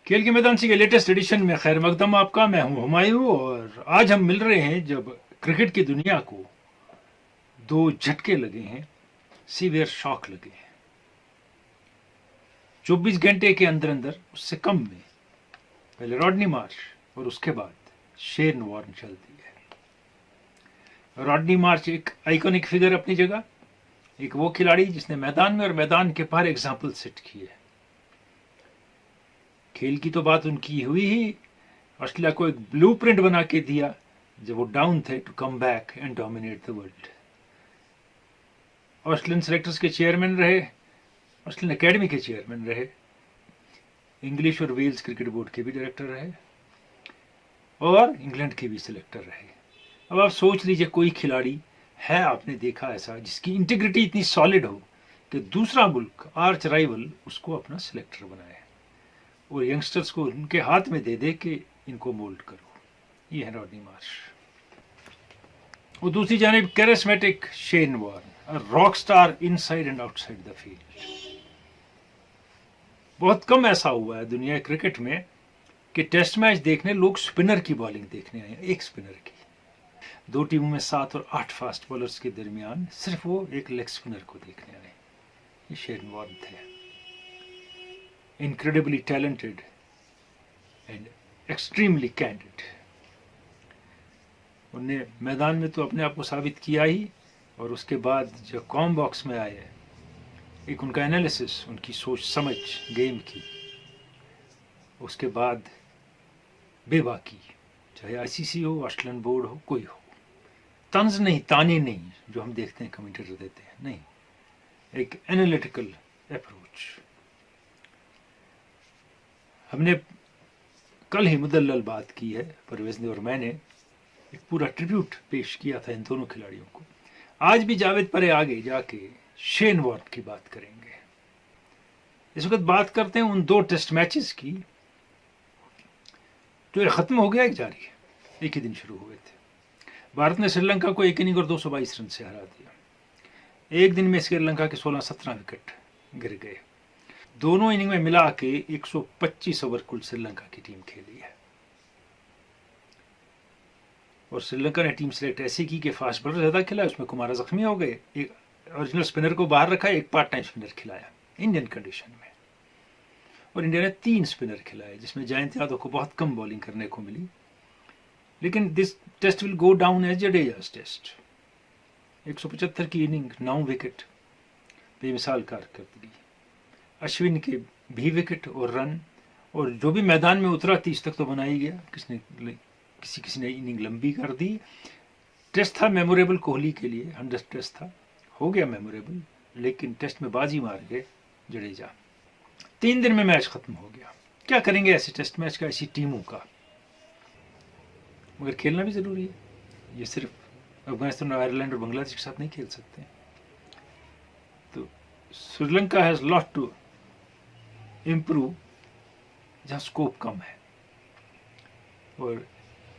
खेल के मैदान के लेटेस्ट एडिशन में खैर मकदम आपका। मैं हूं हुमायूं और आज हम मिल रहे हैं जब क्रिकेट की दुनिया को दो झटके लगे हैं, सीवियर शॉक लगे हैं। 24 घंटे के अंदर अंदर उससे कम में पहले रॉडनी मार्श और उसके बाद शेन वॉर्न चल दी है। रॉडनी मार्श एक आइकॉनिक फिगर अपनी जगह, एक वो खिलाड़ी जिसने मैदान में और मैदान के बाहर एग्जाम्पल सेट किए। खेल की तो बात उनकी हुई ही, ऑस्ट्रेलिया को एक ब्लूप्रिंट बना के दिया जब वो डाउन थे to come back and dominate the world. Australian selectors के चेयरमैन रहे, ऑस्ट्रेलियन एकेडमी के चेयरमैन रहे, इंग्लिश और वेल्स क्रिकेट बोर्ड के भी डायरेक्टर रहे और इंग्लैंड के भी सिलेक्टर रहे। अब आप सोच लीजिए कोई खिलाड़ी है आपने देखा ऐसा जिसकी इंटीग्रिटी इतनी सॉलिड हो कि दूसरा मुल्क आर्च राइवल उसको अपना सिलेक्टर बनाए और यंगस्टर्स को उनके हाथ में दे दे कि इनको मोल्ड करो। ये है रॉडनी मार्श। और दूसरी जानिब charismatic Shane Warne, rock star inside and outside the field. बहुत कम ऐसा हुआ है दुनिया क्रिकेट में कि टेस्ट मैच देखने लोग स्पिनर की बॉलिंग देखने आए, एक स्पिनर की। दो टीमों में 7 और 8 फास्ट बॉलर्स के दरमियान सिर्फ वो एक लेग स्पिनर को देखने आए। ये शेन वॉर्न थे, incredibly talented and extremely candid। उन्हें मैदान में तो अपने आप को साबित किया ही, और उसके बाद जब कॉम बॉक्स में आए एक उनका एनालिसिस, उनकी सोच समझ गेम की, उसके बाद बेबाकी, चाहे आईसीसी हो, ऑस्ट्रेलियन बोर्ड हो, कोई हो, तंज नहीं, ताने नहीं जो हम देखते हैं कमेंटेटर देते हैं, नहीं, एक एनालिटिकल अप्रोच। हमने कल ही मुदल्लल बात की है, परवेज ने और मैंने एक पूरा ट्रिब्यूट पेश किया था इन दोनों खिलाड़ियों को। आज भी जावेद परे आगे जाके शेन वॉर्न की बात करेंगे। इस वक्त बात करते हैं उन 2 टेस्ट मैचेस की जो एक खत्म हो गया, एक जारी है, एक ही दिन शुरू हुए थे। भारत ने श्रीलंका को 1 इनिंग और 222 रन से हरा दिया। एक दिन में श्रीलंका के 16-17 विकेट गिर गए। दोनों इनिंग में मिला के 125 ओवर कुल श्रीलंका की टीम खेली है। और श्रीलंका ने टीम सेलेक्ट ऐसी की कि फास्ट बॉलर ज्यादा खिलाए, उसमें कुमारा जख्मी हो गए, एक ओरिजिनल स्पिनर को बाहर रखा, एक पार्ट टाइम स्पिनर खिलाया इंडियन कंडीशन में। और इंडिया ने 3 स्पिनर खिलाए जिसमें जयंत यादव को बहुत कम बॉलिंग करने को मिली। लेकिन this test will go down as जडेजा's टेस्ट। 175 की इनिंग, 9 विकेट, बेमिसाल कारकर्दगी, अश्विन के भी विकेट और रन, और जो भी मैदान में उतरा 30 तक तो बनाई गया, किसी ने इनिंग लंबी कर दी। टेस्ट था मेमोरेबल कोहली के लिए, 100 टेस्ट था, हो गया मेमोरेबल, लेकिन टेस्ट में बाजी मार गए जडेजा। 3 दिन में मैच खत्म हो गया। क्या करेंगे ऐसे टेस्ट मैच का, ऐसी टीमों का? मगर खेलना भी जरूरी है। ये सिर्फ अफगानिस्तान और आयरलैंड और बांग्लादेश के साथ नहीं खेल सकते। तो Sri Lanka has lot to improve जहाँ स्कोप कम है, और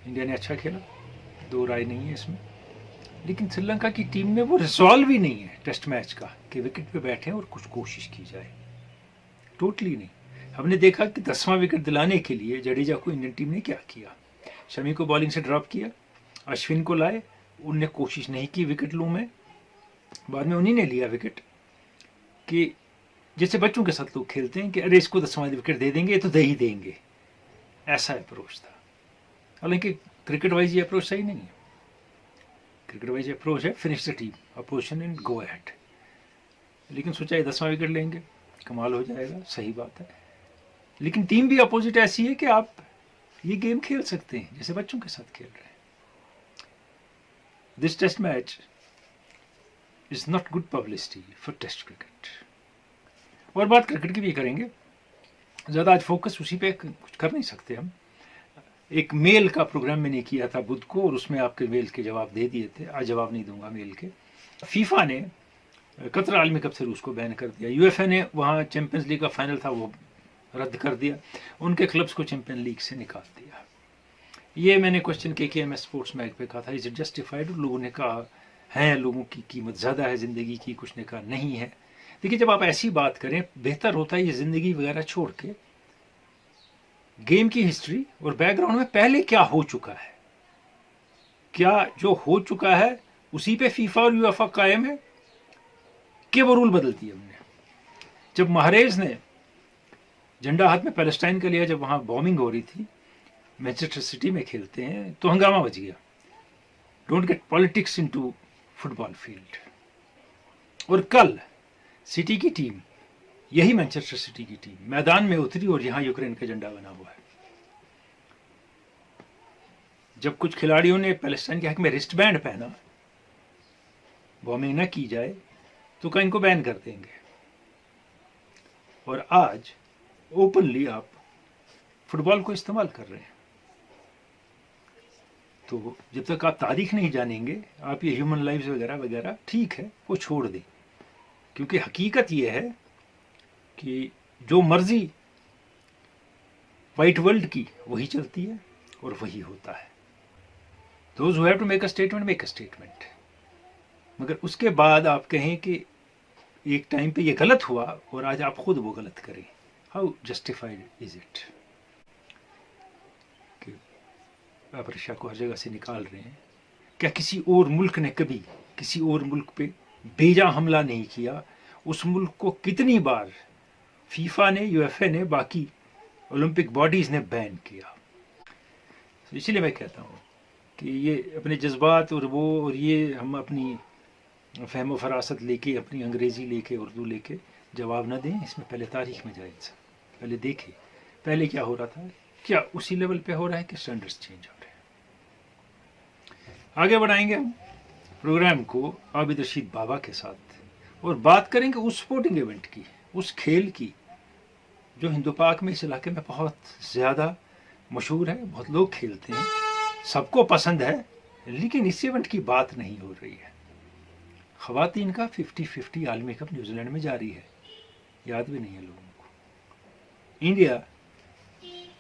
इंडिया ने अच्छा खेला, 2 राय नहीं है इसमें। लेकिन श्रीलंका की टीम में वो रिजॉल्व ही नहीं है टेस्ट मैच का कि विकेट पे बैठे और कुछ कोशिश की जाए, टोटली नहीं। हमने देखा कि 10वां विकेट दिलाने के लिए जडेजा को इंडियन टीम ने क्या किया, शमी को बॉलिंग से ड्रॉप किया, अश्विन को लाए, उनने कोशिश नहीं की विकेट लूं में, बाद में उन्हीं ने लिया विकेट। कि जैसे बच्चों के साथ लोग खेलते हैं कि अरे इसको 10वां विकेट दे देंगे तो दे ही देंगे, ऐसा अप्रोच था। हालांकि क्रिकेट वाइज ये अप्रोच सही नहीं है। क्रिकेट वाइज अप्रोच है finish the team, opposition and go ahead. लेकिन सोचा ये 10वां विकेट लेंगे, कमाल हो जाएगा, सही बात है। लेकिन टीम भी अपोजिट ऐसी है कि आप ये गेम खेल सकते हैं जैसे बच्चों के साथ खेल रहे हैं। This test match is not good publicity for test cricket. और बात क्रिकेट की भी करेंगे, ज़्यादा आज फोकस उसी पे कुछ कर नहीं सकते हम। एक मेल का प्रोग्राम मैंने किया था बुध को, और उसमें आपके मेल के जवाब दे दिए थे। आज जवाब नहीं दूंगा मेल के। फीफा ने कतर आलमी कप से रूस को बैन कर दिया। यूएफए ने वहाँ चैंपियंस लीग का फाइनल था वो रद्द कर दिया, उनके क्लब्स को चैंपियन लीग से निकाल दिया। ये मैंने क्वेश्चन KKMS स्पोर्ट्स मैग पे कहा था, इज इट जस्टिफाइड? लोगों ने कहा है, लोगों की कीमत ज़्यादा है ज़िंदगी की, कुछ ने कहा नहीं है। देखिए, जब आप ऐसी बात करें, बेहतर होता है ये ज़िंदगी वगैरह छोड़ के गेम की हिस्ट्री और बैकग्राउंड में पहले क्या हो चुका है, क्या जो हो चुका है उसी पे फीफा और यूएफए कायम है कि वो रूल बदल दिए हमने। जब महरेज ने झंडा हाथ में पैलेस्टाइन का लिया, जब वहां बॉम्बिंग हो रही थी, मैनचेस्टर सिटी में खेलते हैं तो हंगामा बच गया। Don't get politics into football field. और कल सिटी की टीम, यही मैनचेस्टर सिटी की टीम मैदान में उतरी और यहां यूक्रेन का झंडा बना हुआ है। जब कुछ खिलाड़ियों ने पैलेस्टाइन के हक में रिस्ट बैंड पहना, बॉम्बिंग न की जाए तो कहीं इनको बैन कर देंगे। और आज ओपनली आप फुटबॉल को इस्तेमाल कर रहे हैं। तो जब तक आप तारीख नहीं जानेंगे, आप ये ह्यूमन लाइव्स वगैरह वगैरह ठीक है वो छोड़ दें, क्योंकि हकीकत ये है कि जो मर्जी वाइट वर्ल्ड की वही चलती है और वही होता है। Those who have to make a statement make a statement. मगर उसके बाद आप कहें कि एक टाइम पे ये गलत हुआ और आज आप खुद वो गलत करें, हाउ जस्टिफाइड इज इट? कि आप रशिया को हर जगह से निकाल रहे हैं। क्या किसी और मुल्क ने कभी किसी और मुल्क पे बेजा हमला नहीं किया? उस मुल्क को कितनी बार फीफा ने, यूएफए ने, बाकी ओलंपिक बॉडीज ने बैन किया। तो इसलिए मैं कहता हूँ कि ये अपने जज्बात और ये हम अपनी फहम फरासत लेके, अपनी अंग्रेज़ी लेके, उर्दू लेके जवाब न दें। इसमें पहले तारीख में जाए, पहले देखें पहले क्या हो रहा था, क्या उसी लेवल पे हो रहा है कि स्टैंडर्ड्स चेंज हो रहे हैं। आगे बढ़ाएंगे हम प्रोग्राम को आबिद रशीद बाबा के साथ और बात करेंगे उस स्पोर्टिंग इवेंट की, उस खेल की जो हिंदू पाक में, इस इलाके में बहुत ज़्यादा मशहूर है, बहुत लोग खेलते हैं, सबको पसंद है, लेकिन इस इवेंट की बात नहीं हो रही है। ख़वातीन का 50-50 आलमी कप न्यूजीलैंड में जारी है, याद भी नहीं है लोगों को। India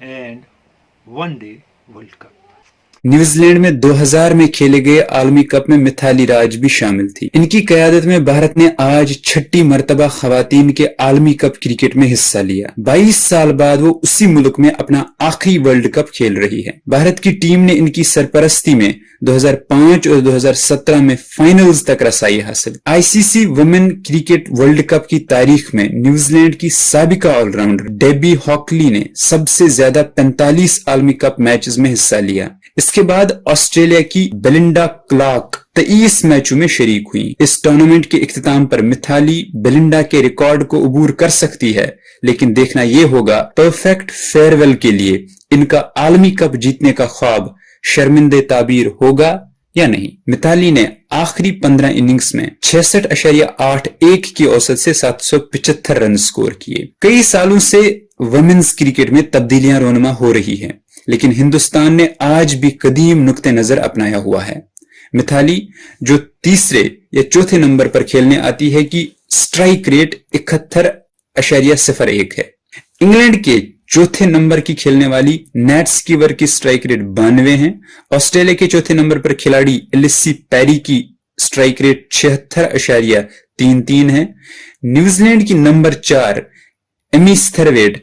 and one day world cup. New Zealand में 2000 में खेले गए आलमी कप में मिथाली राज भी शामिल थी। इनकी क़यादत में भारत ने आज 6ठी मर्तबा ख़वातीन के आलमी कप क्रिकेट में हिस्सा लिया। 22 साल बाद वो उसी मुल्क में अपना आखिरी वर्ल्ड कप खेल रही है। भारत की टीम ने इनकी सरपरस्ती में 2005 और 2017 में फाइनल्स तक रसाई हासिल। ICC women cricket world cup की तारीख में न्यूजीलैंड की साबिका ऑलराउंडर डेबी हॉकली ने सबसे ज्यादा 45 आलमी कप मैचेस में हिस्सा लिया। इसके बाद ऑस्ट्रेलिया की बेलिंडा क्लार्क 23 मैचों में शरीक हुई। इस टूर्नामेंट के इख्तिताम पर मिथाली बेलिंडा के रिकॉर्ड को अबूर कर सकती है, लेकिन देखना यह होगा परफेक्ट फेयरवेल के लिए इनका आलमी कप जीतने का ख्वाब शर्मिंदे ताबीर होगा या नहीं। मिताली ने आखिरी 15 इनिंग्स में 66.81 की औसत से 775 रन स्कोर किए। कई सालों से वुमेन्स क्रिकेट में तब्दीलियां रोनुमा हो रही हैं, लेकिन हिंदुस्तान ने आज भी कदीम नुक्ते नजर अपनाया हुआ है। मिताली जो तीसरे या चौथे नंबर पर खेलने आती है कि स्ट्राइक रेट 71.01 है। इंग्लैंड के चौथे नंबर की खेलने वाली नेट स्कीवर की स्ट्राइक रेट 92 है। ऑस्ट्रेलिया के चौथे नंबर पर खिलाड़ी एलिसी पेरी की स्ट्राइक रेट 76.33 है। न्यूजीलैंड की नंबर 4 एमी स्थरवेड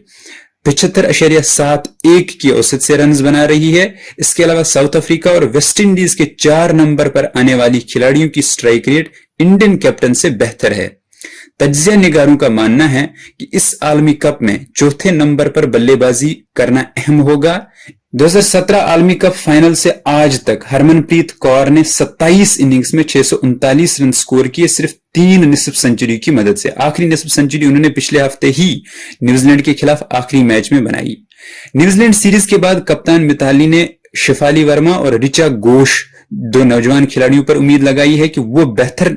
75.71 की औसत से रन्स बना रही है। इसके अलावा साउथ अफ्रीका और वेस्ट इंडीज के 4 नंबर पर आने वाली खिलाड़ियों की स्ट्राइक रेट इंडियन कैप्टन से बेहतर है। तज्जिया निगारों का मानना है कि इस आलमी कप में चौथे नंबर पर बल्लेबाजी करना अहम होगा। 2017 आलमी कप फाइनल से आज तक हरमनप्रीत कौर ने 27 इनिंग्स में 639 रन स्कोर किए, सिर्फ 3 निस्फ सेंचुरी की मदद से। आखिरी निस्फ सेंचुरी उन्होंने पिछले हफ्ते ही न्यूजीलैंड के खिलाफ आखिरी मैच में बनाई। न्यूजीलैंड सीरीज के बाद कप्तान मिताली ने शिफाली वर्मा और ऋचा घोष, 2 नौजवान खिलाड़ियों पर उम्मीद लगाई है कि वो बेहतर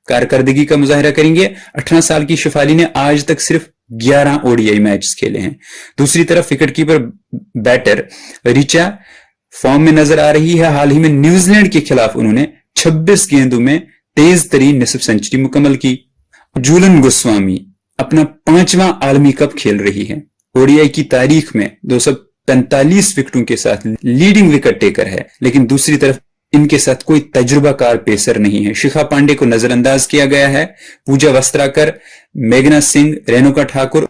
कारकर्दगी का मुजाहिरा करेंगे। 18 साल की शिफाली ने आज तक सिर्फ 11 ओडीआई मैच खेले हैं। दूसरी तरफ विकेटकीपर बैटर ऋचा फॉर्म में नजर आ रही है। हाल ही में न्यूजीलैंड के खिलाफ उन्होंने 26 गेंदों में तेज तरीन निस्फ सेंचुरी मुकम्मल की। जूलन गोस्वामी अपना 5वां आलमी कप खेल रही है। ओडीआई की तारीख में 245 विकेटों के साथ लीडिंग विकेट टेकर है, लेकिन दूसरी तरफ इनके साथ कोई तजुर्बाकार पेसर नहीं है। शिखा पांडे को नजरअंदाज किया गया है। पूजा वस्त्राकर, मेघना सिंह, रेणुका ठाकुर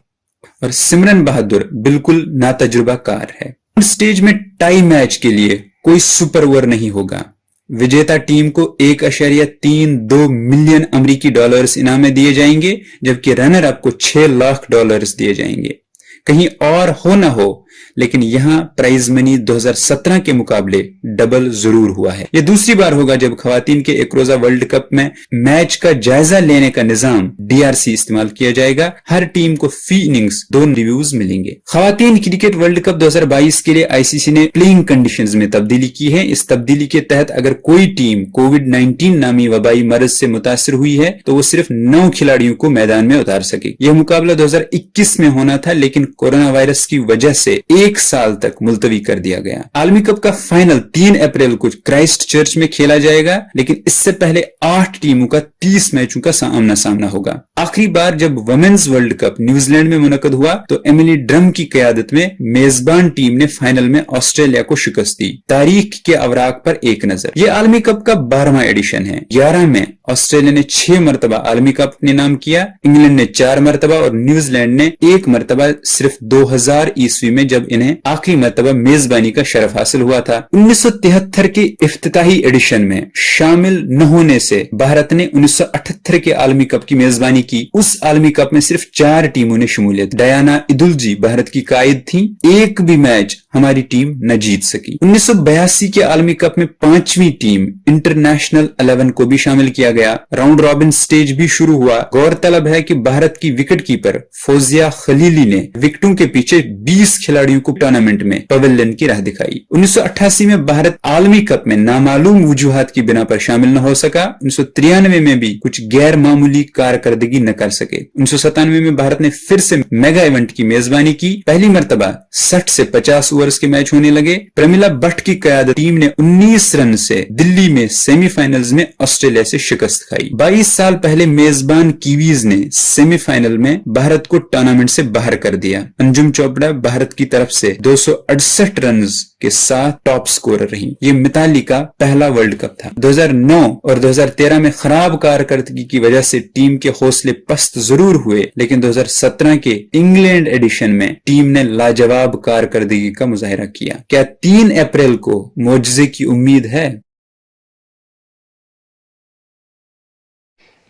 और सिमरन बहादुर बिल्कुल नातजुर्बाकार है। स्टेज में टाई मैच के लिए कोई सुपर ओवर नहीं होगा। विजेता टीम को 1.32 मिलियन अमेरिकी डॉलर्स इनाम दिए जाएंगे, जबकि रनर अप को $6 लाख दिए जाएंगे। कहीं और हो ना हो, लेकिन यहां प्राइज मनी 2017 के मुकाबले डबल जरूर हुआ है। यह दूसरी बार होगा जब खवातीन के एक रोजा वर्ल्ड कप में मैच का जायजा लेने का निजाम डीआरसी इस्तेमाल किया जाएगा। हर टीम को फी इनिंग्स 2 रिव्यूज मिलेंगे। खवातीन क्रिकेट वर्ल्ड कप 2022 के लिए आईसीसी ने प्लेइंग कंडीशंस में तब्दीली की है। इस तब्दीली के तहत अगर कोई टीम कोविड-19 नामी वबाई मरज से मुतासर हुई है तो वो सिर्फ 9 खिलाड़ियों को मैदान में उतार सकेगी। यह मुकाबला 2021 में होना था, लेकिन कोरोना वायरस की वजह से 1 साल तक मुलतवी कर दिया गया। आलमी कप का फाइनल 3 अप्रैल को क्राइस्ट चर्च में खेला जाएगा, लेकिन इससे पहले 8 टीमों का 30 मैचों का आमना सामना होगा। आखिरी बार जब वुमेन्स वर्ल्ड कप न्यूजीलैंड में मुनक्कद हुआ तो एमिली ड्रम की क़यादत में मेजबान टीम ने फाइनल में ऑस्ट्रेलिया को शिकस्त दी। तारीख के अवराक पर एक नजर। यह आलमी कप का 12वां एडिशन है। 11 में ऑस्ट्रेलिया ने 6 मरतबा आलमी कप अपने नाम किया, इंग्लैंड ने 4 मरतबा और न्यूजीलैंड ने 1 मरतबा सिर्फ 2000 ईस्वी में, जब इन्हें आखिरी मरतबा मेजबानी का शरफ हासिल हुआ था। 1973 के इफ्तिताही एडिशन में शामिल न होने से भारत ने 1978 के आलमी कप की मेजबानी की। उस आलमी कप में सिर्फ 4 टीमों ने शमूलियत। डयाना इदुलजी भारत की कायद थी। एक भी मैच हमारी टीम न जीत सकी। 1982 के आलमी कप में 5वीं टीम इंटरनेशनल 11 को भी शामिल किया गया। राउंड रॉबिन स्टेज भी शुरू हुआ। गौरतलब है कि भारत की विकेट कीपर फौजिया खलीली ने विकेटों के पीछे 20 खिलाड़ियों को टूर्नामेंट में पवेलियन की राह दिखाई। 1988 में भारत आलमी कप में नामालूम वजूहात की बिना पर शामिल न हो सका। 1993 में भी कुछ गैर मामूली कारकर्दगी न कर सके। 1997 में भारत ने फिर से मेगा इवेंट की मेजबानी की। पहली मरतबा 60 से 50 ओवर्स के मैच होने लगे। प्रमिला भट्ट की क़यादत टीम ने 19 रन से दिल्ली में सेमीफाइनल्स में ऑस्ट्रेलिया से शिकस्त खाई। 22 साल पहले मेजबान कीवीज ने सेमीफाइनल में भारत को टूर्नामेंट से बाहर कर दिया। अंजुम चोपड़ा भारत की तरफ से 268 रन के साथ टॉप स्कोरर रही। ये मिताली का पहला वर्ल्ड कप था। 2009 और 2013 में खराब कारकर्दगी की वजह से टीम के हौसले पस्त जरूर हुए, लेकिन 2017 के इंग्लैंड एडिशन में टीम ने लाजवाब कारकर्दगी का मुजाहिरा किया। क्या 3 अप्रैल को मोजज़े की उम्मीद है?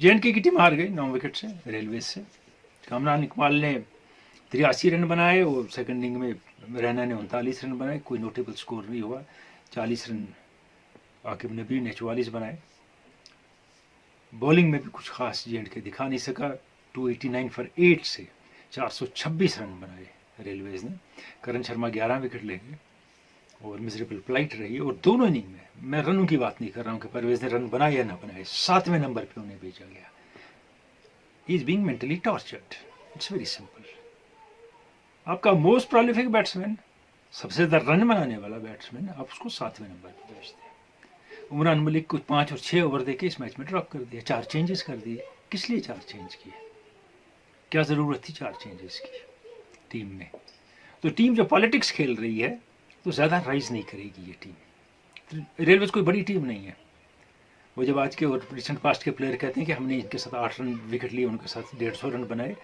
जेएनके की टीम हार गई 9 विकेट से रेलवे से। कामरान इकबाल ने 83 रन बनाए और सेकंड इनिंग में रैना ने 39 रन बनाए। कोई नोटेबल स्कोर नहीं हुआ। 40 रन आकिब नबी ने 44 बनाए। बॉलिंग में भी कुछ खास जेएनके दिखा नहीं सका। 289 फॉर 8 से 426 रन बनाए रेलवेज ने। करण शर्मा 11 विकेट ले गए और मिजरेबल फ्लाइट रही। और दोनों इनिंग में, मैं रनों की बात नहीं कर रहा हूँ कि परवेज ने रन बनाए या ना बनाए, 7वें नंबर पे उन्हें भेजा गया। He is being mentally tortured. It's very simple. आपका मोस्ट प्रोलिफिक बैट्समैन, सबसे ज्यादा रन बनाने वाला बैट्समैन, आप उसको 7वें नंबर पे भेजते हैं। उमरान मलिक को 5 और 6 ओवर देके इस मैच में ड्रॉप कर दिया। 4 चेंजेस कर दिए। किस लिए 4 चेंज किए? क्या जरूरत थी 4 चेंजेस की टीम में? तो टीम जो पॉलिटिक्स खेल रही है तो ज्यादा राइज नहीं करेगी ये टीम। रेलवेज कोई बड़ी टीम नहीं है। वो जब आज के और रिसेंट पास्ट के प्लेयर कहते हैं कि हमने इनके साथ 8 रन विकेट लिए, उनके साथ 150 रन बनाए,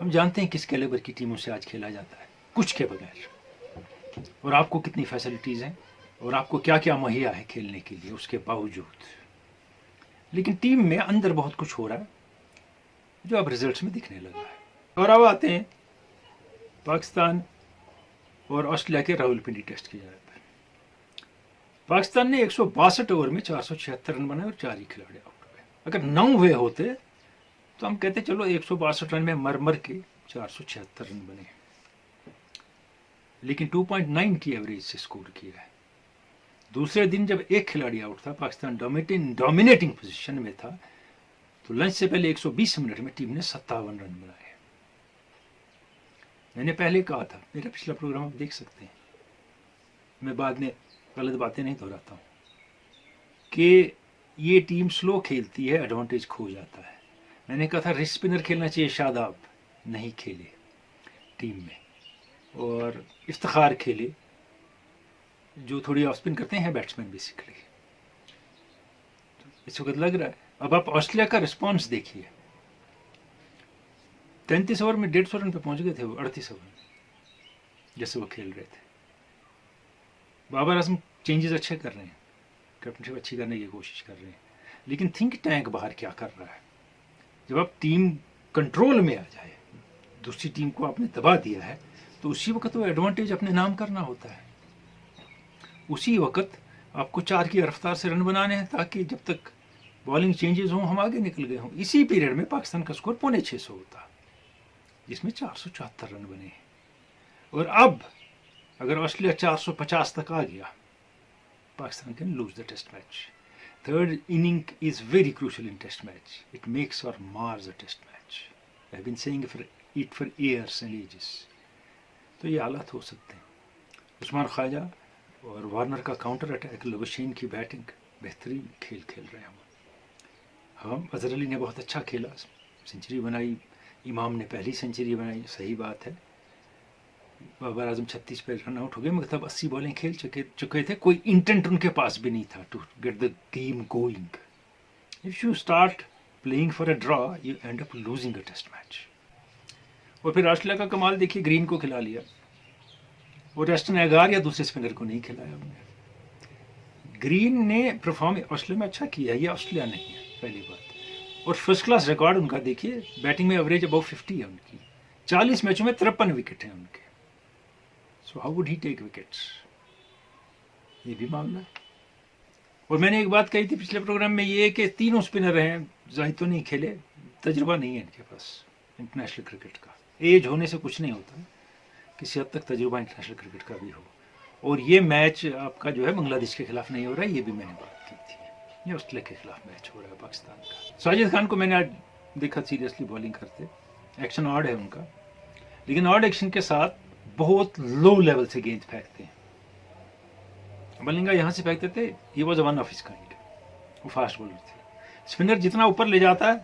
हम जानते हैं किस कैलिबर की टीमों से आज खेला जाता है, कुछ के बगैर। और आपको कितनी फैसिलिटीज़ हैं और आपको क्या क्या मुहैया है खेलने के लिए, उसके बावजूद। लेकिन टीम में अंदर बहुत कुछ हो रहा है जो अब रिजल्ट्स में दिखने लगा है। और अब आते हैं पाकिस्तान और ऑस्ट्रेलिया के रावलपिंडी टेस्ट की जाए पर। पाकिस्तान ने 162 ओवर में 476 रन बनाए और 4 ही खिलाड़ी आउट हुए। अगर 9 हुए होते तो हम कहते चलो 162 रन में मर मर के 476 रन बने, लेकिन 2.9 की एवरेज से स्कोर किया है। दूसरे दिन जब एक खिलाड़ी आउट था, पाकिस्तान डोमिनेटिंग पोजीशन में था, तो लंच से पहले 120 मिनट में टीम ने 57 रन बनाए। मैंने पहले कहा था, मेरा पिछला प्रोग्राम आप देख सकते हैं, मैं बाद में गलत बातें नहीं दोहराता हूँ, कि ये टीम स्लो खेलती है, एडवांटेज खो जाता है। मैंने कहा था रिस्ट स्पिनर खेलना चाहिए, शादाब नहीं खेले टीम में, और इफ्तिखार खेले जो थोड़ी ऑफ स्पिन करते हैं बैट्समैन बेसिकली। इस वक्त लग रहा है। अब आप ऑस्ट्रेलिया का रिस्पॉन्स देखिए। 33 اوور میں 150 رن پہ پہنچ گئے تھے وہ 38 اوور میں جیسے وہ کھیل رہے تھے. بابر اعظم چینجز اچھے کر رہے ہیں, کیپٹنشپ اچھی کرنے کی کوشش کر رہے ہیں, لیکن تھنک ٹینک باہر کیا کر رہا ہے. جب آپ ٹیم کنٹرول میں آ جائے, دوسری ٹیم کو آپ نے دبا دیا ہے, تو اسی وقت وہ ایڈوانٹیج اپنے نام کرنا ہوتا ہے. اسی وقت آپ کو 4 کی رفتار سے رن بنانے ہیں تاکہ جب تک بالنگ چینجز ہوں ہم آگے نکل گئے ہوں. اسی پیریڈ میں پاکستان کا اسکور 650 ہوتا, جس میں 474 رن بنے ہیں. اور اب اگر آسٹریلیا 450 تک آ گیا, Pakistan can lose the test match. Third inning is very crucial in test match. It makes or mars a test match. I have been seeing it for years and ages. تو یہ حالات ہو سکتے ہیں. عثمان خواجہ اور وارنر کا کاؤنٹر اٹیک, لوشین کی batting, بہترین کھیل کھیل رہے ہیں ہم. اظہر علی نے بہت اچھا کھیلا, سنچری بنائی, امام نے پہلی سنچری بنائی, صحیح بات ہے. بابر اعظم 36 پہ رن آؤٹ ہو گئے, مگر تب 80 بالیں کھیل چکے تھے. کوئی انٹینٹ ان کے پاس بھی نہیں تھا to get the game going. If you start playing for a draw you end up losing a test match. اور پھر آسٹریلیا کا کمال دیکھیے, گرین کو کھلا لیا اور ایسٹن ایگار یا دوسرے اسپنر کو نہیں کھلایا ہم نے. گرین نے پرفارم آسٹریلیا میں اچھا کیا, یہ آسٹریلیا نہیں ہے پہلی بات. اور فرسٹ کلاس ریکارڈ ان کا دیکھیے, بیٹنگ میں ایوریج ابو 50 ہے ان کی. 40 میچوں میں 53 وکٹ ہیں ان کے. So how would he take wickets, یہ بھی معاملہ ہے. اور میں نے ایک بات کہی تھی پچھلے پروگرام میں, یہ کہ تینوں اسپنر ہیں, زاہد تو نہیں کھیلے, تجربہ نہیں ہے ان کے پاس انٹرنیشنل کرکٹ کا. ایج ہونے سے کچھ نہیں ہوتا, کسی حد تک تجربہ انٹرنیشنل کرکٹ کا بھی ہو. اور یہ میچ آپ کا جو ہے بنگلہ دیش کے خلاف نہیں ہو رہا ہے, یہ بھی میں نے بات کی تھی. یہ آسٹریلیا کے خلاف میچ ہو رہا ہے پاکستان کا. ساجد خان کو میں نے آج دیکھا سیریسلی بالنگ کرتے, ایکشن آڈ ہے ان کا, لیکن آڈ ایکشن کے ساتھ بہت لو لیول سے گیند پھینکتے ہیں. ملنگا یہاں سے پھینکتے تھے, یہ was one of his kind, وہ فاسٹ بالر تھے. اسپنر جتنا اوپر لے جاتا ہے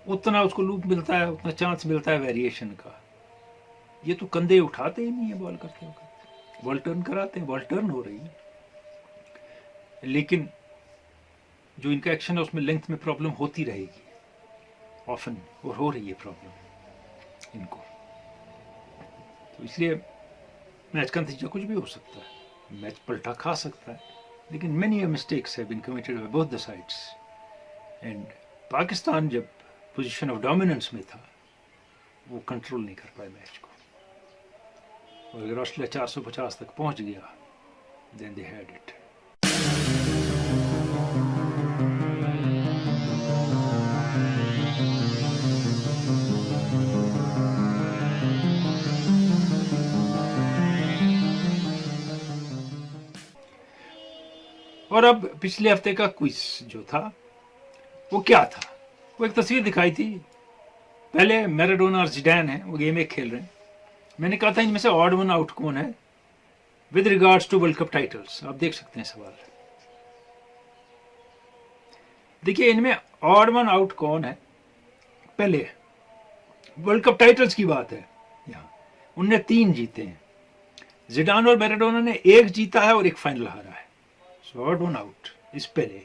اتنا اس کو لوپ ملتا ہے, اتنا چانس ملتا ہے ویریشن کا. یہ تو کندھے اٹھاتے ہی نہیں ہے بال کرتے وقت, بال ٹرن کراتے ہیں, بال ٹرن ہو رہی ہے, لیکن جو ان کا ایکشن ہے اس میں لینتھ میں پرابلم ہوتی رہے گی آفن, اور ہو رہی ہے پرابلم ان کو. تو اس لیے میچ کا نتیجہ کچھ بھی ہو سکتا ہے, میچ پلٹا کھا سکتا ہے, لیکن many mistakes have been committed by both the sides. And Pakistan جب پوزیشن آف ڈومیننس میں تھا وہ کنٹرول نہیں کر پائے میچ کو. اور اگر آسٹریلیا 450 تک پہنچ گیا دین دے ہیڈ اٹ. اور اب پچھلے ہفتے کا کوئز جو تھا وہ کیا تھا, وہ ایک تصویر دکھائی تھی. پہلے میراڈونا اور زیڈان ہیں, وہ گیم ایک کھیل رہے ہیں. میں نے کہا تھا ان میں سے آڈ ون آؤٹ کون ہے with regards to world cup titles. آپ دیکھ سکتے ہیں سوال. دیکھیے ان میں آڈ ون آؤٹ کون ہے. پہلے ورلڈ کپ ٹائٹلس کی بات ہے یہاں, ان نے 3 جیتے ہیں. زیڈان اور میراڈونا نے 1 جیتا ہے اور 1 فائنل ہارا ہے. سو آڈ ون آؤٹ اس پہلے.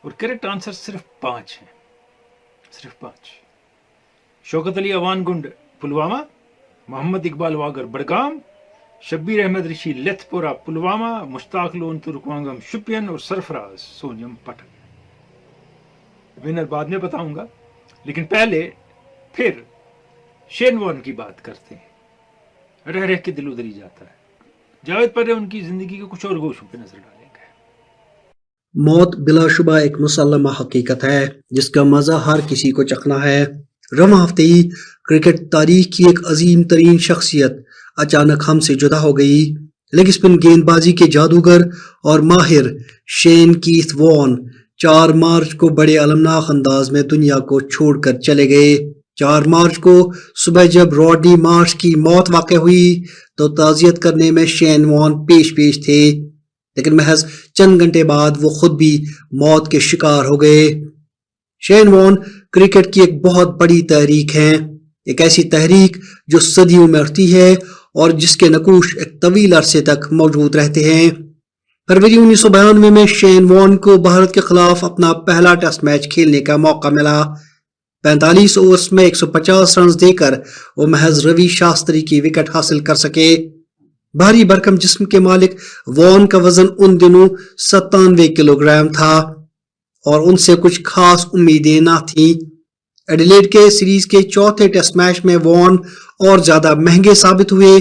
اور کریکٹ آنسر صرف 5 ہیں, صرف 5. شوکت علی اوان گنڈ پلوامہ, محمد اقبال واگر بڑگام, شبیر احمد رشی لتھ پورہ پلوامہ, مشتاق لون ترکوانگم شپین, اور سرفراز سونیم پٹن. ونر بعد میں بتاؤں گا, لیکن پہلے پھر شین وارن کی بات کرتے ہیں. رہ رہ کے دل ادھر ہی جاتا ہے. جاوید پرے ان کی زندگی کے کچھ اور گوشوں پہ نظر ڈالیں گے. موت بلا شبہ ایک مسلمہ حقیقت ہے جس کا مزہ ہر کسی کو چکھنا ہے. رواں ہفتے ہی کرکٹ تاریخ کی ایک عظیم ترین شخصیت اچانک ہم سے جدا ہو گئی. لیگ اسپن گیند بازی کے جادوگر اور ماہر شین کیتھ وان 4 مارچ کو بڑے المناک انداز میں دنیا کو چھوڑ کر چلے گئے. 4 مارچ کو صبح جب راڈنی مارش کی موت واقع ہوئی تو تعزیت کرنے میں شین وان پیش تھے, لیکن محض چند گھنٹے بعد وہ خود بھی موت کے شکار ہو گئے. شین وان کرکٹ کی ایک بہت بڑی تحریک ہیں, ایک ایسی تحریک جو صدیوں میں اٹھتی ہے اور جس کے نقوش ایک طویل عرصے تک موجود رہتے ہیں. فروری 1992 میں شین وان کو بھارت کے خلاف اپنا پہلا ٹیسٹ میچ کھیلنے کا موقع ملا. 45 ओवर्स में 150 रन देकर वो महज रवि शास्त्री की विकेट हासिल कर सके। भारी भरकम जिस्म के मालिक वॉन का वजन उन दिनों 97 किलोग्राम था और उनसे कुछ खास उम्मीदें न थी। एडिलेड के सीरीज के चौथे टेस्ट मैच में वॉन और ज्यादा महंगे साबित हुए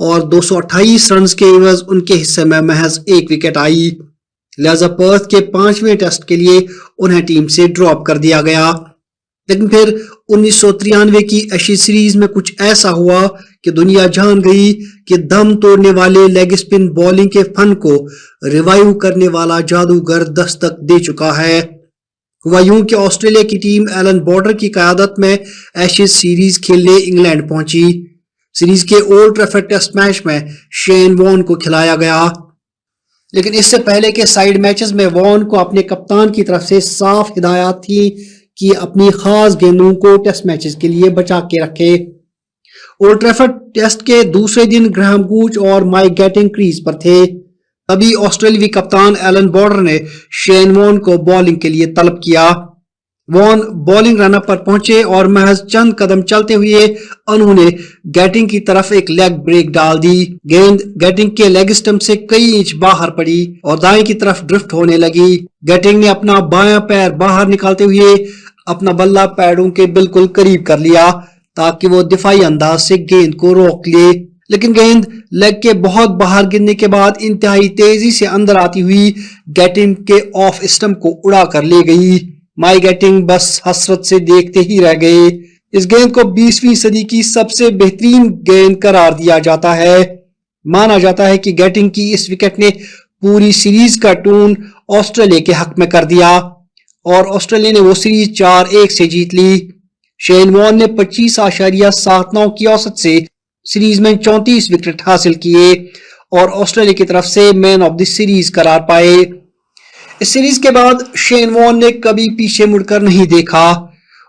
और 228 रन के एवज उनके हिस्से में महज एक विकेट आई। लिहाजा पर्थ के 5वें टेस्ट के लिए उन्हें टीम से ड्रॉप कर दिया गया। लेकिन फिर 1993 की एशेज सीरीज में कुछ ऐसा हुआ कि दुनिया जान गई कि दम तोड़ने वाले लेग स्पिन बॉलिंग के फन को रिवाइव करने वाला जादूगर दस्तक दे चुका है। हुआ यूं कि ऑस्ट्रेलिया की टीम एलन बॉर्डर की क़यादत में एशेज सीरीज खेलने इंग्लैंड पहुंची। सीरीज के ओल्ड ट्रैफर्ड टेस्ट मैच में शेन वॉन को खिलाया गया, लेकिन इससे पहले के साइड मैचेस में वॉन को अपने कप्तान की तरफ से साफ हिदायत थी कि अपनी खास गेंदों को टेस्ट मैचेस के लिए बचा के रखे। ओल्ड ट्रैफर्ड टेस्ट के दूसरे दिन ग्राहम गूच और माइक गैटिंग क्रीज पर थे। तभी ऑस्ट्रेलियावी कप्तान एलन बॉर्डर ने शेन वॉन को बॉलिंग के लिए तलब किया। वॉन बॉलिंग रनअप पर पहुंचे और महज चंद कदम चलते हुए उन्होंने गैटिंग की तरफ एक लेग ब्रेक डाल दी। गेंद गैटिंग के लेग स्टंप से कई इंच बाहर पड़ी और दाएं की तरफ ड्रिफ्ट होने लगी। गैटिंग ने अपना बायां पैर बाहर निकालते हुए अपना बल्ला पैरों के बिल्कुल करीब कर लिया ताकि वो दिफाई अंदाज से गेंद को रोक ले, लेकिन गेंद लेग के बहुत बाहर गिरने के बाद इंतहाई तेजी से अंदर आती हुई गैटिंग के ऑफ स्टंप को उड़ा कर ले गई। माइक गैटिंग बस हसरत से देखते ही रह गए। इस गेंद को 20वीं सदी की सबसे बेहतरीन गेंद करार दिया जाता है। माना जाता है कि गैटिंग की इस विकेट ने पूरी सीरीज का टून ऑस्ट्रेलिया के हक में कर दिया और ऑस्ट्रेलिया ने वो सीरीज 4-1 से जीत ली। शेन वॉन ने 25.79 की औसत से सीरीज में 34 विकेट हासिल किए और ऑस्ट्रेलिया की तरफ से मैन ऑफ द सीरीज करार पाए। इस सीरीज के बाद शेन वॉन ने कभी पीछे मुड़कर नहीं देखा।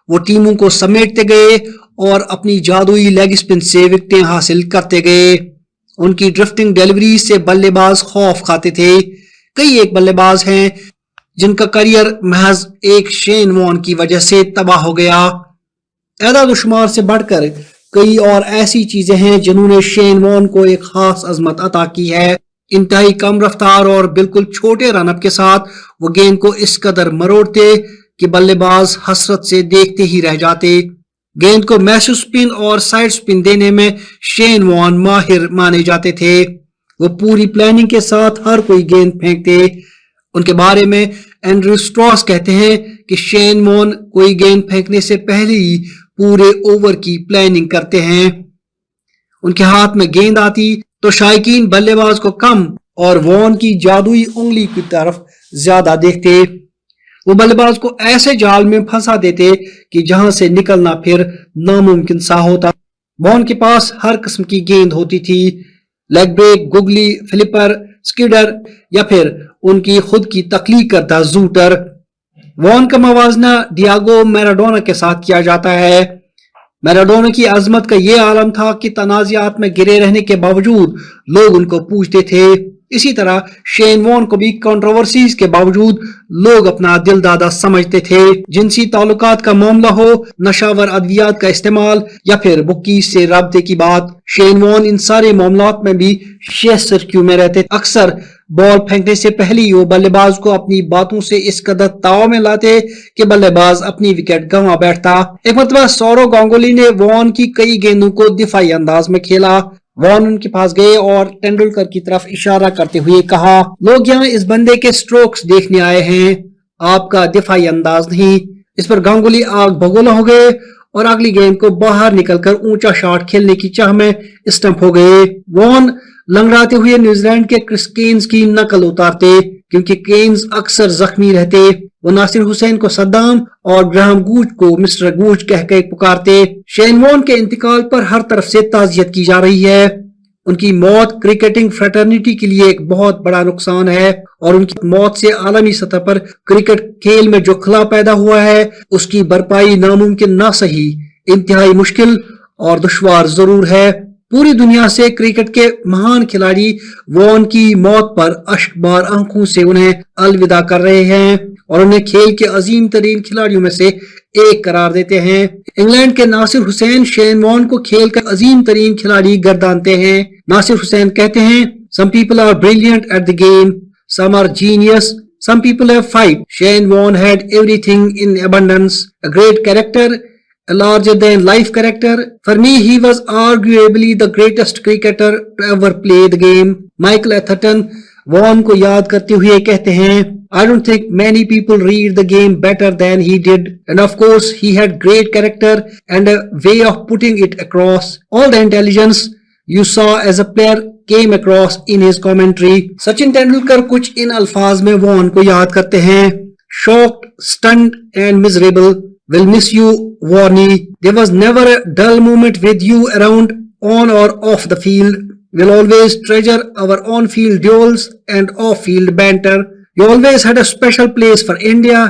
वो टीमों को समेटते गए और अपनी जादुई लेग स्पिन से विकेटें हासिल करते गए। उनकी ड्रिफ्टिंग डिलीवरी से बल्लेबाज खौफ खाते थे। कई एक बल्लेबाज हैं जिनका करियर महज एक शेन वॉन की वजह से तबाह हो गया। एदाद शुमार से बढ़कर कई और ऐसी चीजें हैं जिन्होंने शेन वॉन को एक खास अजमत अता की है। इंतहाई कम रफ्तार और बिल्कुल छोटे रनअप के साथ वो गेंद को इस कदर मरोड़ते कि बल्लेबाज हसरत से देखते ही रह जाते। गेंद को मैशू स्पिन और साइड स्पिन देने में शेन वॉन माहिर माने जाते थे। वो पूरी प्लानिंग के साथ हर कोई गेंद फेंकते। उनके बारे में एंड्रू स्ट्रॉस कहते हैं कि शेन वॉन कोई गेंद फेंकने से पहले ही पूरे ओवर की प्लानिंग करते हैं। उनके हाथ में गेंद आती तो शायकीन बल्लेबाज को कम और वॉन की जादुई उंगली की तरफ ज्यादा देखते। वो बल्लेबाज को ऐसे जाल में फंसा देते कि जहां से निकलना फिर नामुमकिन सा होता। वॉन के पास हर किस्म की गेंद होती थी, लेग ब्रेक, गुगली, फ्लिपर, स्किडर या फिर उनकी खुद की तख्लीक करता जूटर। वॉन का मवाजना डियागो मैराडोना के साथ किया जाता है। मैराडोना की अजमत का ये आलम था कि तनाज़ात में गिरे रहने के बावजूद लोग उनको पूछते थे। इसी तरह शेन वॉन को भी कंट्रोवर्सीज के बावजूद लोग अपना दिल दादा समझते थे। जिनसी ताल्लुकात का मामला हो, नशावर अद्वियात का इस्तेमाल या फिर बुक्की से राब्ते की बात, शेन वॉन इन सारे मामलात में भी शेर क्यों में रहते। अक्सर बॉल फेंकने से पहले ही वो बल्लेबाज को अपनी बातों से इस कदर ताव में लाते कि बल्लेबाज अपनी विकेट गंवा बैठता। एक मरतबा सौरव गांगुली ने वॉन की कई गेंदों को दिफाई अंदाज में खेला। वॉन उनके पास गए और तेंदुलकर की तरफ इशारा करते हुए कहा, लोग यहाँ इस बंदे के स्ट्रोक्स देखने आए हैं, आपका दिफाई अंदाज नहीं। इस पर गांगुली आग भगोला हो गए और अगली गेंद को बाहर निकलकर ऊंचा शॉट खेलने की चाह में स्टंप हो गए। वॉन लंगड़ाते हुए न्यूजीलैंड के क्रिस केन्स की नकल उतारते क्योंकि केन्स अक्सर जख्मी रहते। वो नासिर हुसैन को सद्दाम और ग्राहम गूच को मिस्टर गूच कहकर पुकारते। शेन वॉन के इंतकाल पर हर तरफ से ताज़ियत की जा रही है। उनकी मौत क्रिकेटिंग फ्रेटर्निटी के लिए एक बहुत बड़ा नुकसान है और उनकी मौत से आलमी सतह पर क्रिकेट खेल में जो खला पैदा हुआ है उसकी भरपाई नामुमकिन ना सही, इंतहाई मुश्किल और दुश्वार जरूर है। पूरी दुनिया से क्रिकेट के महान खिलाड़ी वॉन की मौत पर अश्कबार आंखों से उन्हें अलविदा कर रहे हैं और उन्हें खेल के अजीम तरीन खिलाड़ियों में से एक करार देते हैं। इंग्लैंड के नासिर हुसैन शेन वॉन को खेल का अजीम तरीन खिलाड़ी गर्दानते हैं। नासिर हुसैन कहते हैं, some people are brilliant at the game, some are genius, some people have fight. Shane Warne had everything in abundance, a great character, a larger than life character. For me, he was arguably the greatest cricketer to ever play the game. Michael Atherton Warne को याद करते हुए कहते हैं, I don't think many people read the game better than he did. And of course, he had great character and a way of putting it across. All the intelligence you saw as a player came across in his commentary. Sachin Tendulkar कुछ इन अल्फाज में von को याद करते हैं, shocked, stunned and miserable. Will miss you, Warney. There was never a dull moment with you around, on or off the field. We'll always treasure our on-field duels and off-field banter. You always had a special place for India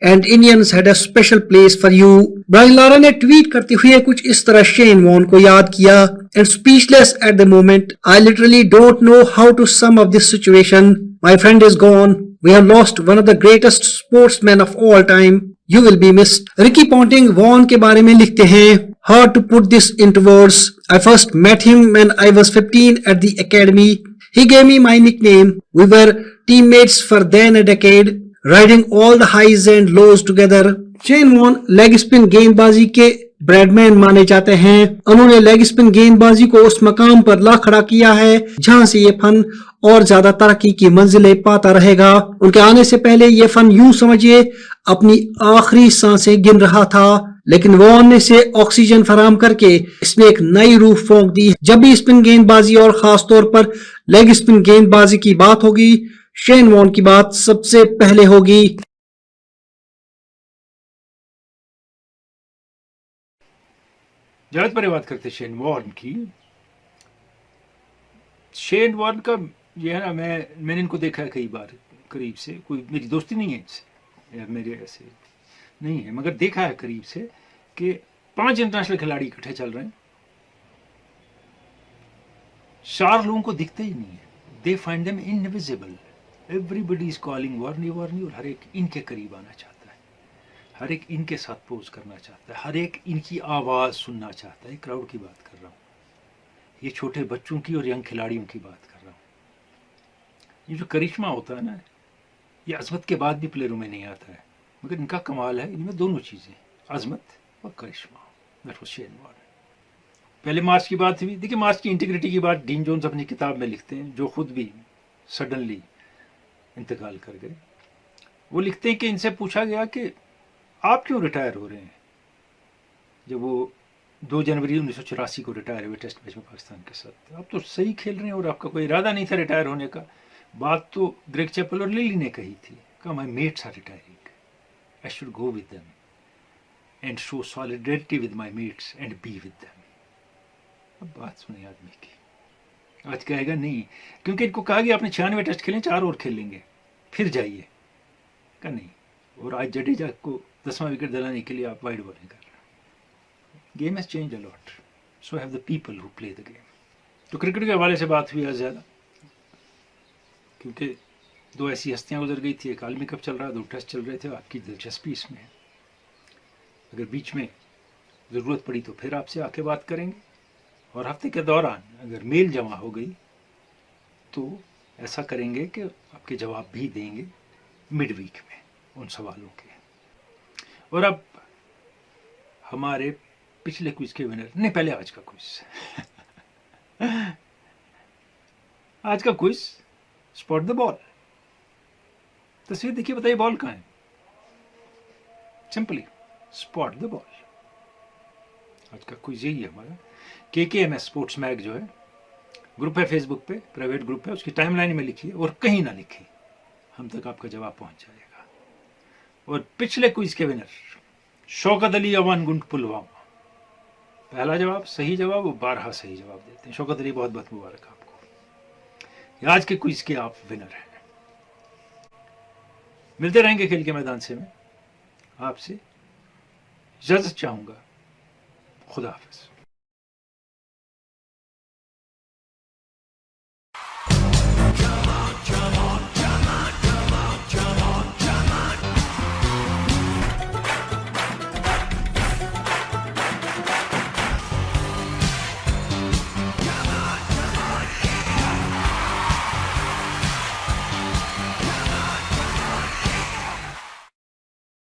and Indians had a special place for you. Brian Lara ने tweet करते हुए कुछ इस तरह Shane Warne को याद किया, and speechless at the moment. I literally don't know how to sum up this situation. My friend is gone. We have lost one of the greatest sportsmen of all time. You will be missed. Ricky Ponting Vaughan के बारे में लिखते हैं, hard to put this into words. I first met him when I was 15 at the academy. He gave me my nickname. We were teammates for then a decade, riding all the highs and lows together. Shane Warne leg spin गेंदबाजी के Bradman माने जाते हैं। उन्होंने leg spin गेंदबाजी को उस मकाम पर ला खड़ा किया है जहां से ये फन और ज्यादा तरक्की की मंजिलें पाता रहेगा। उनके आने से पहले ये फन यूं समझिए अपनी आखिरी सांसें गिन रहा था, लेकिन वॉन ने इसे ऑक्सीजन फराहम करके इसमें एक नई रूह फूंक दी। जब भी स्पिन गेंदबाजी और खास तौर पर लेग स्पिन गेंदबाजी की बात होगी, शेन वॉन की बात सबसे पहले होगी। जहां पर बात करते शेन वॉर्न की, शेन वॉर्न का ये है ना, मैंने इनको देखा है कई बार करीब से। कोई मेरी दोस्ती नहीं है इनसे या मेरे ऐसे नहीं है, मगर देखा है करीब से कि 5 इंटरनेशनल खिलाड़ी इकट्ठे चल रहे हैं, 4 लोगों को दिखते ही नहीं है। They find them invisible. Everybody is calling Warnie Warnie, और हर एक इनके करीब आना चाहता है, हर एक इनके साथ पोज करना चाहता है, हर एक इनकी आवाज़ सुनना चाहता है। क्राउड की बात कर रहा हूँ, ये छोटे बच्चों की और यंग खिलाड़ियों की बात कर रहा हूँ। ये जो करिश्मा होता है ना, ये अजमत के बाद भी प्लेयरों में नहीं आता है, मगर इनका कमाल है, इनमें दोनों चीज़ें, अजमत और करिश्मा। That was Shane Warne. पहले मार्च की बात हुई, देखिए मार्च की इंटीग्रिटी की बात डीन जोन्स अपनी किताब में लिखते हैं, जो खुद भी सडनली इंतकाल कर गए। वो लिखते हैं कि इनसे पूछा गया कि आप क्यों रिटायर हो रहे हैं, जब वो 2 जनवरी 1984 को रिटायर हुए टेस्ट मैच में पाकिस्तान के साथ। आप तो सही खेल रहे हैं और आपका कोई इरादा नहीं था रिटायर होने का। बात तो ग्रेग चैपल और लिली ने कही थी, कहा my mates are retiring, I should go with them and show solidarity with my mates and be with them. अब बात सुने आदमी की, आज कहेगा नहीं, क्योंकि इनको कहा गया आपने 96 टेस्ट खेलें, 4 और खेल लेंगे फिर जाइए, कहा नहीं। और आज जडेजा को 10वां विकेट दिलाने के लिए आप वाइड बॉलिंग कर रहे हैं। Game has change a lot, so have the people who play the game. तो क्रिकेट के हवाले से बात हुई आज ज़्यादा, क्योंकि 2 ऐसी हस्तियां गुजर गई थी, एक आलमी कप चल रहा है, 2 टेस्ट चल रहे थे। आपकी दिलचस्पी इसमें है, अगर बीच में ज़रूरत पड़ी तो फिर आपसे आके बात करेंगे, और हफ्ते के दौरान अगर मेल जमा हो गई तो ऐसा करेंगे कि आपके जवाब भी देंगे मिड वीक में उन सवालों के। और अब हमारे पिछले क्विज के विनर, नहीं पहले आज का क्विज आज का क्विज स्पॉट द बॉल। तस्वीर देखिए, बताइए बॉल कहाँ है। Simply spot the ball. आज का क्विज यही है हमारा। KKMS स्पोर्ट्स मैग जो है ग्रुप है फेसबुक पे, प्राइवेट ग्रुप है, उसकी टाइमलाइन में लिखिए और कहीं ना लिखिए, हम तक आपका जवाब पहुंच जाएगा। और पिछले क्विज के विनर शौकत अली अवान गुंड पुलवामा, पहला जवाब सही जवाब, वो 12 सही जवाब देते हैं। शौकत अली बहुत बहुत मुबारक आपको, आज के क्विज के आप विनर हैं। मिलते रहेंगे खेल के मैदान से। मैं आपसे इजाजत चाहूंगा। खुदा हाफिज।